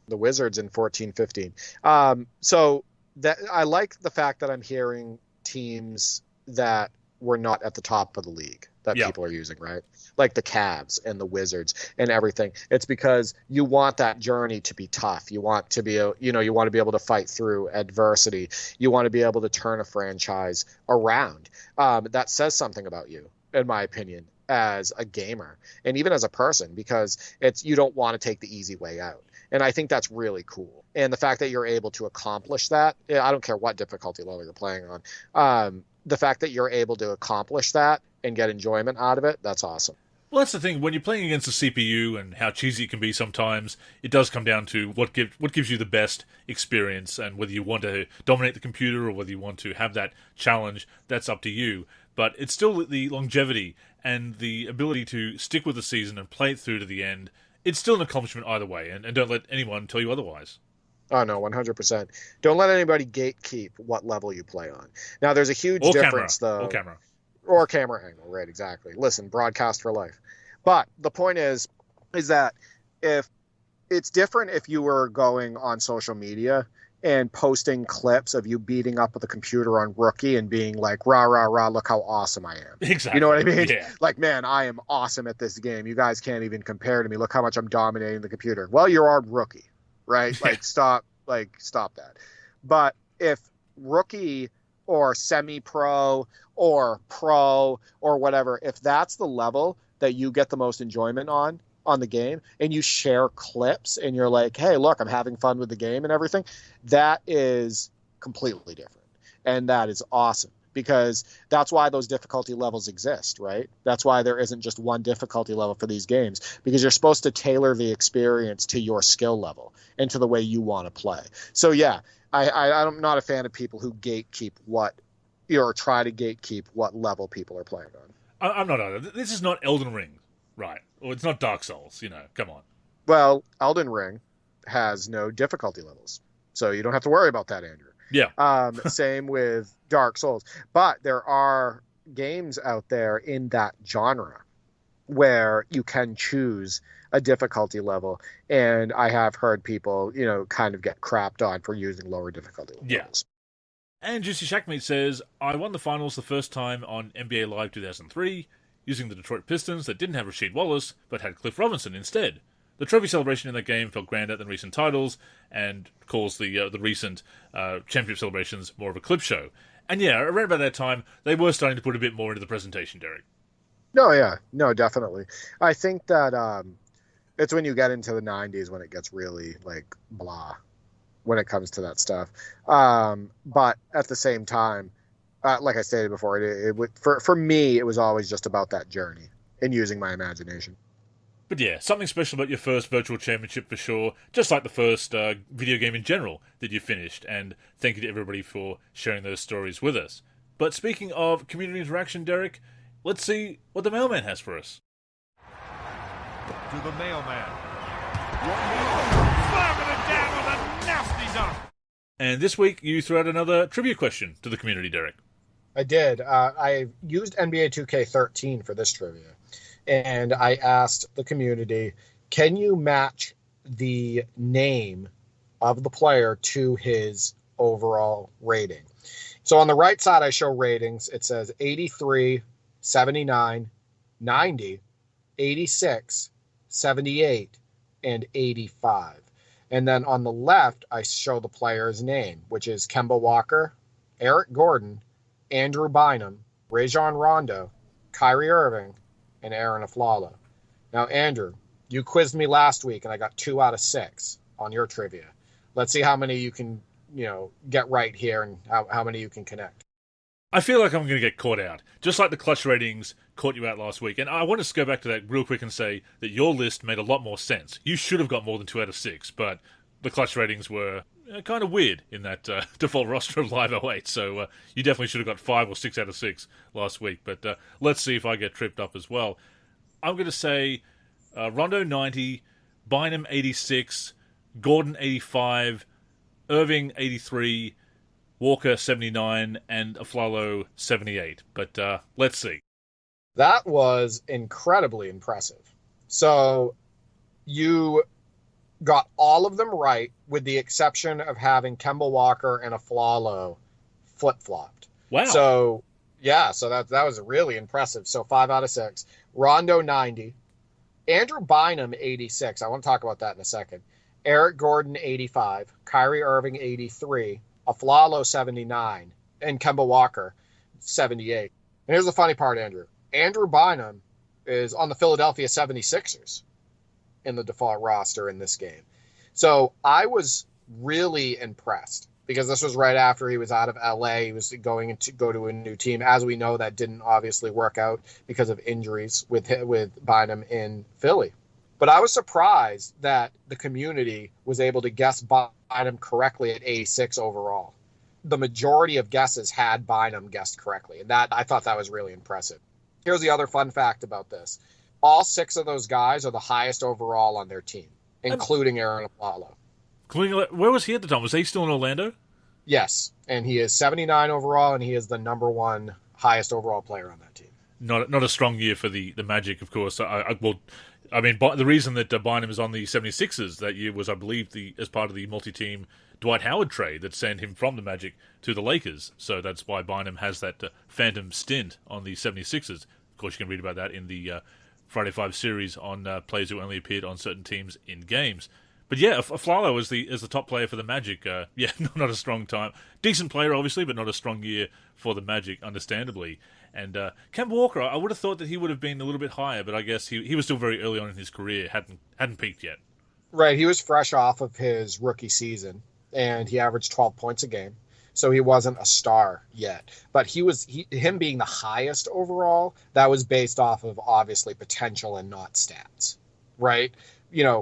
in 14-15. So that I like the fact that I'm hearing teams that were not at the top of the league that people are using, right? Like the Cavs and the Wizards and everything. It's because you want that journey to be tough. You want to be, you want to be able to fight through adversity. You want to be able to turn a franchise around. That says something about you, in my opinion, as a gamer and even as a person, because you don't want to take the easy way out. And I think that's really cool. And the fact that you're able to accomplish that, I don't care what difficulty level you're playing on, the fact that you're able to accomplish that and get enjoyment out of it, that's awesome. Well, that's the thing. When you're playing against the CPU and how cheesy it can be sometimes, it does come down to what gives you the best experience, and whether you want to dominate the computer or whether you want to have that challenge, that's up to you. But it's still the longevity and the ability to stick with the season and play it through to the end. It's still an accomplishment either way, and don't let anyone tell you otherwise. Oh, no, 100%. Don't let anybody gatekeep what level you play on. Now, there's a huge difference, though. Or camera angle, right, exactly. Listen, broadcast for life. But the point is that if it's different if you were going on social media and posting clips of you beating up with a computer on Rookie and being like, rah, rah, rah, look how awesome I am. Exactly. You know what I mean? Yeah. Like, man, I am awesome at this game. You guys can't even compare to me. Look how much I'm dominating the computer. Well, you're on Rookie, right? Stop that. But if Rookie or semi-pro or pro or whatever, if that's the level that you get the most enjoyment on the game, and you share clips and you're like, hey, look, I'm having fun with the game and everything, that is completely different. And that is awesome, because that's why those difficulty levels exist, right? That's why there isn't just one difficulty level for these games, because you're supposed to tailor the experience to your skill level and to the way you want to play. So yeah, I'm not a fan of people who gatekeep or try to gatekeep what level people are playing on. I'm not either. This is not Elden Ring, right? Or it's not Dark Souls, come on. Well, Elden Ring has no difficulty levels, so you don't have to worry about that, Andrew. Yeah. Same with Dark Souls. But there are games out there in that genre where you can choose a difficulty level, and I have heard people, kind of get crapped on for using lower difficulty levels. And Juicy Shackmeat says, I won the finals the first time on NBA Live 2003, using the Detroit Pistons that didn't have Rasheed Wallace, but had Cliff Robinson instead. The trophy celebration in that game felt grander than recent titles, and calls the recent championship celebrations more of a clip show. And yeah, around about that time, they were starting to put a bit more into the presentation, Derek. No, yeah. No, definitely. I think that it's when you get into the 90s when it gets really, blah when it comes to that stuff. But at the same time, like I stated before, for me, it was always just about that journey and using my imagination. But yeah, something special about your first virtual championship for sure, just like the first video game in general that you finished, and thank you to everybody for sharing those stories with us. But speaking of community interaction, Derek, let's see what the mailman has for us. To the mailman. Slamming it down with a nasty dunk. And this week, you threw out another trivia question to the community, Derek. I did. I used NBA 2K13 for this trivia. And I asked the community, can you match the name of the player to his overall rating? So on the right side, I show ratings. It says 83, 79, 90, 86, 78, and 85. And then on the left, I show the player's name, which is Kemba Walker, Eric Gordon, Andrew Bynum, Rajon Rondo, Kyrie Irving, and Aaron Aflalo. Now, Andrew, you quizzed me last week, and I got 2 out of 6 on your trivia. Let's see how many you can, get right here and how many you can connect. I feel like I'm going to get caught out, just like the clutch ratings caught you out last week. And I want to go back to that real quick and say that your list made a lot more sense. You should have got more than 2 out of 6, but the clutch ratings were kind of weird in that default roster of Live 08. So you definitely should have got 5 or 6 out of 6 last week. But let's see if I get tripped up as well. I'm going to say Rondo 90, Bynum 86, Gordon 85, Irving 83, Walker 79, and Aflalo 78. But let's see. That was incredibly impressive. So you got all of them right, with the exception of having Kemba Walker and Aflalo flip-flopped. Wow. So, yeah, so that was really impressive. So 5 out of 6. Rondo 90. Andrew Bynum 86. I want to talk about that in a second. Eric Gordon 85. Kyrie Irving 83. Aflalo 79. And Kemba Walker 78. And here's the funny part, Andrew. Andrew Bynum is on the Philadelphia 76ers in the default roster in this game. So I was really impressed because this was right after he was out of LA. He was going to go to a new team. As we know, that didn't obviously work out because of injuries with Bynum in Philly. But I was surprised that the community was able to guess Bynum correctly at 86 overall. The majority of guesses had Bynum guessed correctly, and I thought that was really impressive. Here's the other fun fact about this. All 6 of those guys are the highest overall on their team, including Aaron Aflalo. Where was he at the time? Was he still in Orlando? Yes, and he is 79 overall, and he is the number 1 highest overall player on that team. Not a strong year for the Magic, of course. The reason that Bynum is on the 76ers that year was, I believe, as part of the multi-team Dwight Howard trade that sent him from the Magic to the Lakers. So that's why Bynum has that phantom stint on the 76ers. Of course, you can read about that in the Friday 5 series on players who only appeared on certain teams in games. But yeah, Aflalo is the top player for the Magic. Not a strong time. Decent player, obviously, but not a strong year for the Magic, understandably. And Kemba Walker, I would have thought that he would have been a little bit higher, but I guess he was still very early on in his career, hadn't peaked yet. Right, he was fresh off of his rookie season, and he averaged 12 points a game. So he wasn't a star yet. But him being the highest overall, that was based off of, obviously, potential and not stats, right?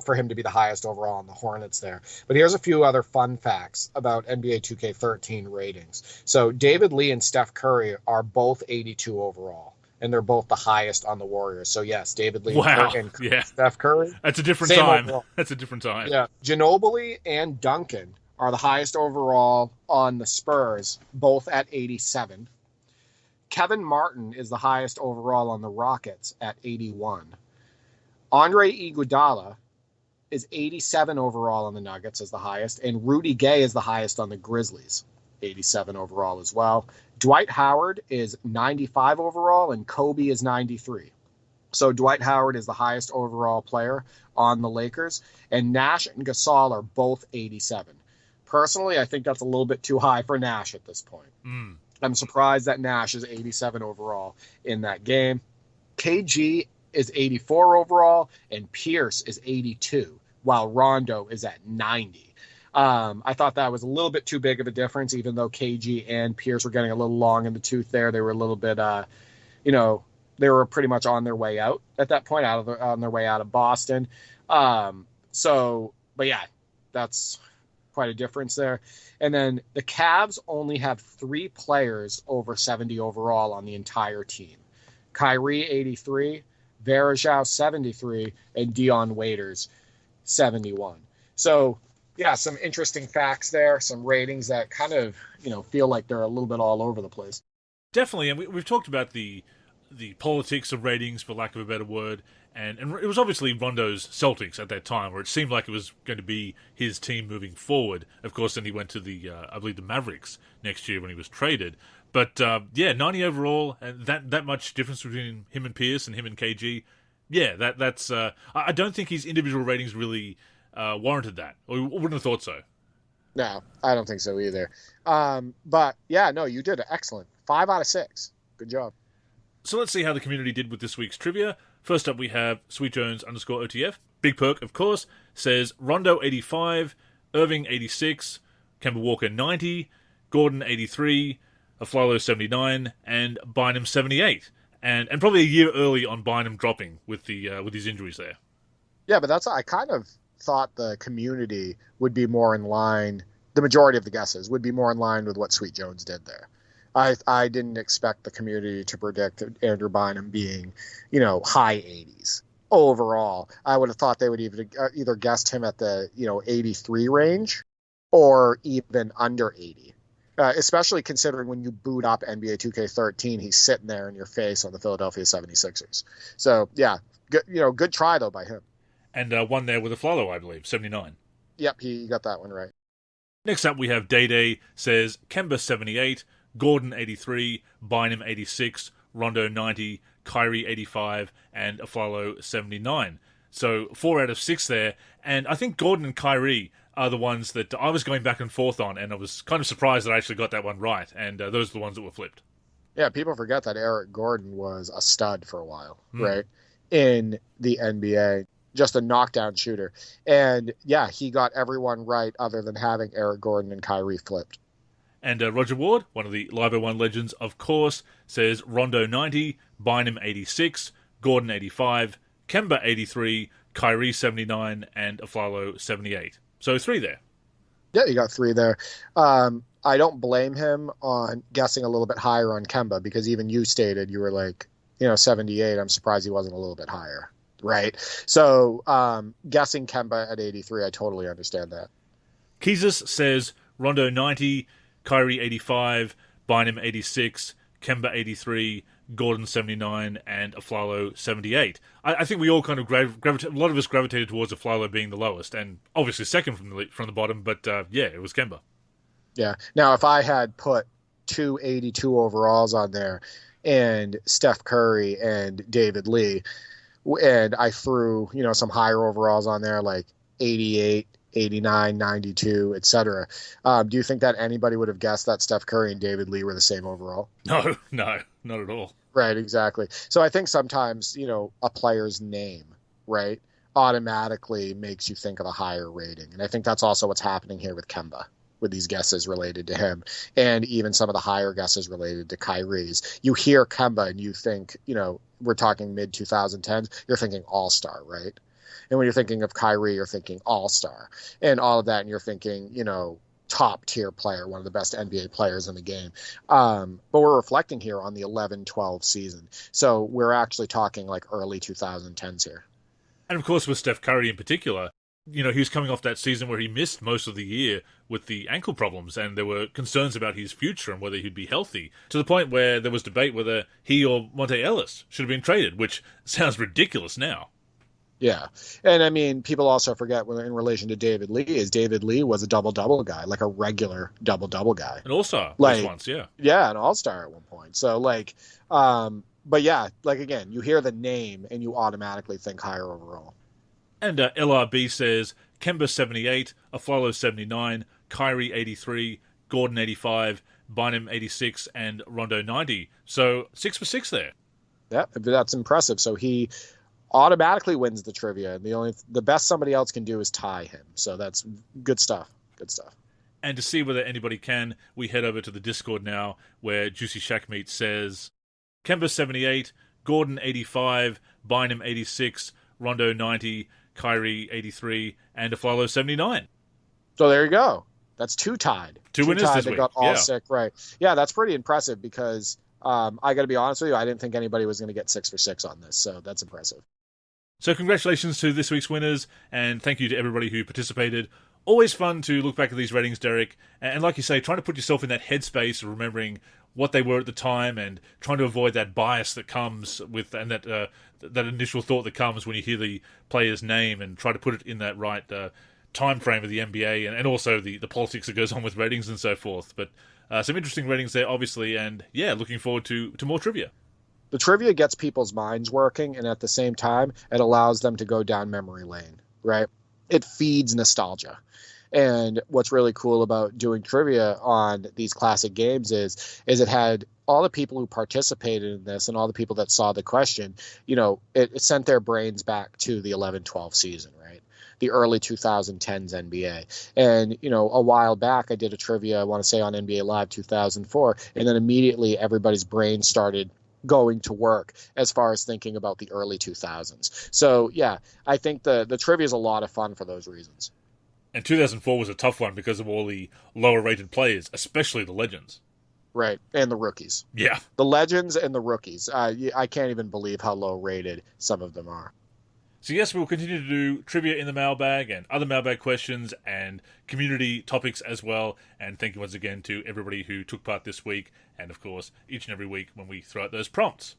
For him to be the highest overall on the Hornets there. But here's a few other fun facts about NBA 2K13 ratings. So David Lee and Steph Curry are both 82 overall, and they're both the highest on the Warriors. So yes, David Lee and Steph Curry. That's a different time. Overall. That's a different time. Yeah. Ginobili and Duncan are the highest overall on the Spurs, both at 87. Kevin Martin is the highest overall on the Rockets at 81. Andre Iguodala is 87 overall on the Nuggets as the highest, and Rudy Gay is the highest on the Grizzlies, 87 overall as well. Dwight Howard is 95 overall, and Kobe is 93. So Dwight Howard is the highest overall player on the Lakers, and Nash and Gasol are both 87. Personally, I think that's a little bit too high for Nash at this point. I'm surprised that Nash is 87 overall in that game. KG is 84 overall, and Pierce is 82, while Rondo is at 90. I thought that was a little bit too big of a difference, even though KG and Pierce were getting a little long in the tooth there. They were a little bit, they were pretty much on their way out at that point, on their way out of Boston. But yeah, that's quite a difference there. And then the Cavs only have 3 players over 70 overall on the entire team. Kyrie, 83, Varejao, 73, and Dion Waiters, 71. So, yeah, some interesting facts there, some ratings that kind of, feel like they're a little bit all over the place. Definitely, and we've talked about the politics of ratings, for lack of a better word, and it was obviously Rondo's Celtics at that time, where it seemed like it was going to be his team moving forward. Of course, then he went to the Mavericks next year when he was traded. But 90 overall, and that much difference between him and Pierce and him and KG. Yeah, that's. I don't think his individual ratings really warranted that, or wouldn't have thought so. No, I don't think so either. But yeah, no, you did excellent. 5 out of 6. Good job. So let's see how the community did with this week's trivia. First up, we have SweetJones_OTF. Big Perk, of course, says Rondo 85, Irving 86, Kemba Walker 90, Gordon 83, Aflalo 79, and Bynum 78. And probably a year early on Bynum dropping with his injuries there. Yeah, but I kind of thought the community would be more in line, the majority of the guesses would be more in line with what Sweet Jones did there. I didn't expect the community to predict Andrew Bynum being, high 80s overall. I would have thought they would either guessed him at the, 83 range or even under 80. Especially considering when you boot up NBA 2K13, he's sitting there in your face on the Philadelphia 76ers. So, yeah, good try, though, by him. And one there with a Aflalo, I believe, 79. Yep, he got that one right. Next up, we have Day says Kemba 78, Gordon 83, Bynum 86, Rondo 90, Kyrie 85, and Aflalo 79. So 4 out of 6 there. And I think Gordon and Kyrie are the ones that I was going back and forth on, and I was kind of surprised that I actually got that one right. And those are the ones that were flipped. Yeah, people forget that Eric Gordon was a stud for a while, right? In the NBA. Just a knockdown shooter. And yeah, he got everyone right other than having Eric Gordon and Kyrie flipped. And Roger Ward, one of the Live 01 legends, of course, says Rondo 90, Bynum 86, Gordon 85, Kemba 83, Kyrie 79, and Aflalo 78. So 3 there. Yeah, you got 3 there. I don't blame him on guessing a little bit higher on Kemba, because even you stated you were like, 78. I'm surprised he wasn't a little bit higher, right? So guessing Kemba at 83, I totally understand that. Keezus says Rondo 90, Kyrie 85, Bynum 86, Kemba 83, Gordon 79, and Aflalo 78. I think we all kind of a lot of us gravitated towards Aflalo being the lowest, and obviously second from the bottom. But it was Kemba. Yeah. Now, if I had put 282 overalls on there, and Steph Curry and David Lee, and I threw some higher overalls on there like 88. 89, 92, etc. Do you think that anybody would have guessed that Steph Curry and David Lee were the same overall? No, not at all. Right, exactly. So I think sometimes, a player's name, right, automatically makes you think of a higher rating. And I think that's also what's happening here with Kemba, with these guesses related to him, and even some of the higher guesses related to Kyrie's. You hear Kemba and you think, we're talking mid-2010s, you're thinking all-star, right? And when you're thinking of Kyrie, you're thinking all-star and all of that. And you're thinking, top tier player, one of the best NBA players in the game. But we're reflecting here on the 11-12 season. So we're actually talking like early 2010s here. And of course, with Steph Curry in particular, You know, he was coming off that season where he missed most of the year with the ankle problems, and there were concerns about his future and whether he'd be healthy, to the point where there was debate whether he or Monte Ellis should have been traded, which sounds ridiculous now. Yeah. And I mean, people also forget in relation to David Lee is David Lee was a double-double guy, like a regular double-double guy. An all-star like, once, yeah. Yeah, an all-star at one point. So, like, but yeah, like, again, you hear the name and you automatically think higher overall. And LRB says, Kemba 78, Aflalo 79, Kyrie 83, Gordon 85, Bynum 86, and Rondo 90. So 6 for 6 there. Yeah, that's impressive. So he automatically wins the trivia, and the best somebody else can do is tie him. So that's good stuff. Good stuff. And to see whether anybody can, we head over to the Discord now, where Juicy Shack Meat says, Kemba 78, Gordon 85, Bynum 86, Rondo 90, Kyrie 83, and Aflalo 79. So there you go. That's two tied. Two winners tied. this They week. got all sick, right? Yeah, that's pretty impressive because I got to be honest with you, I didn't think anybody was going to get 6 for 6 on this, so that's impressive. So congratulations to this week's winners, and thank you to everybody who participated. Always fun to look back at these ratings, Derek, and like you say, trying to put yourself in that headspace of remembering what they were at the time and trying to avoid that bias that comes with, and that initial thought that comes when you hear the player's name, and try to put it in that right time frame of the NBA and also the politics that goes on with ratings and so forth. But some interesting ratings there, obviously, and yeah, looking forward to more trivia. The trivia gets people's minds working, and at the same time, it allows them to go down memory lane, right? It feeds nostalgia. And what's really cool about doing trivia on these classic games is it had all the people who participated in this and all the people that saw the question, you know, it sent their brains back to the 11-12 season, right? The early 2010s NBA. And, you know, a while back I did a trivia, I want to say on NBA Live 2004, and then immediately everybody's brain started going to work as far as thinking about the early 2000s. So, yeah, I think the trivia is a lot of fun for those reasons. And 2004 was a tough one because of all the lower-rated players, especially the legends. Right, and the rookies. Yeah. The legends and the rookies. I can't even believe how low-rated some of them are. So yes, we'll continue to do trivia in the mailbag and other mailbag questions and community topics as well. And thank you once again to everybody who took part this week, and of course, each and every week when we throw out those prompts.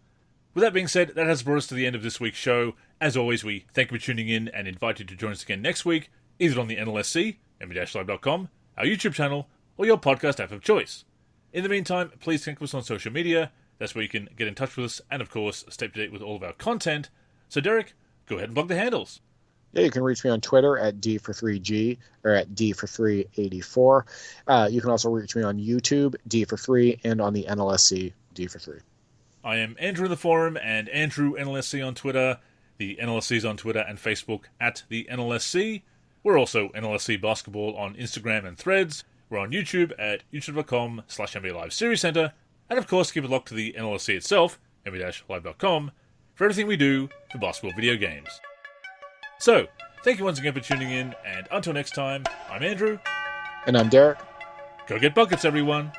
With that being said, that has brought us to the end of this week's show. As always, we thank you for tuning in and invite you to join us again next week, either on the NLSC, nv-live.com, our YouTube channel, or your podcast app of choice. In the meantime, please connect with us on social media. That's where you can get in touch with us and, of course, stay up to date with all of our content. So, Derek, go ahead and plug the handles. Yeah, you can reach me on Twitter at D43G or at D4384. You can also reach me on YouTube, D43, and on the NLSC, D43. I am Andrew in the forum and Andrew NLSC on Twitter. The NLSC is on Twitter and Facebook at the NLSC. We're also NLSC Basketball on Instagram and Threads. We're on YouTube at youtube.com/NBA Live Series Center. And of course, keep it locked to the NLSC itself, nv-live.com, for everything we do for basketball video games. So, thank you once again for tuning in, and until next time, I'm Andrew. And I'm Derek. Go get buckets, everyone.